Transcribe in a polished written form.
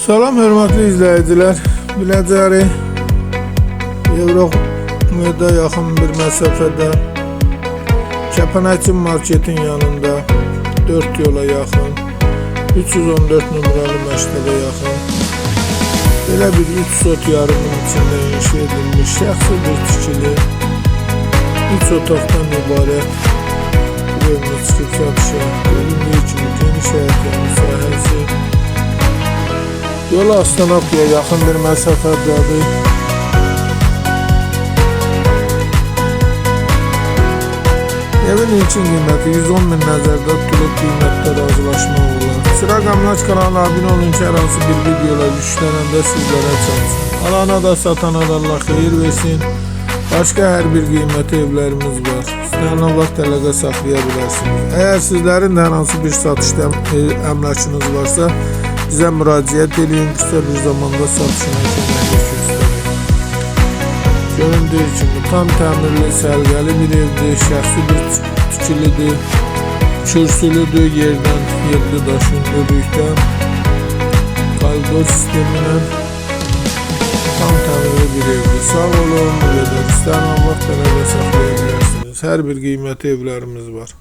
Salam hörmətli izləyicilər. Biləcəri Euromedə yaxın bir məsafədə Kəpənəkçi marketin yanında 4 yola yaxın 314 nömrəli məktəbə yaxın belə bir 3 sot yarımın içində inşa edilmiş şəxsi bir tikili 3 otaqdan ibarət bir evini çıxıb satışa göründüyü kimi geniş həyətli sahəsi yola Astanapoya yaxın bir məsafədədir. Evin ilkin qiyməti 110 min nəzərdə tutulub, qiymətdə razılaşma olar. Sıra Qamlaç kanalına abunə olun ki, hər hansı bir videolar yüklənəndə sizlərə çatsın. Alana da satana da Allah xeyir versin. Başqa hər bir qiymətli evlərimiz var. İstənilən vaxt əlaqə saxlaya bilərsiniz. Əgər sizlərin də hər hansı bir satışda əmlakınız varsa, bizə müraciət edin, qısa bir zamanda satışına kömək göstərin. Göründüyü kimi tam təmirli, sərgəli bir evdir, şəxsi bir tikilidir, kürsülüdür, yerdən yerli daşındırdıqdan, koridor sistemi ilə tam təmirli bir evdir. Sağ olun, istənilən vaxt əlaqə saxlaya bilərsiniz. Hər bir qiymətli evlərimiz var.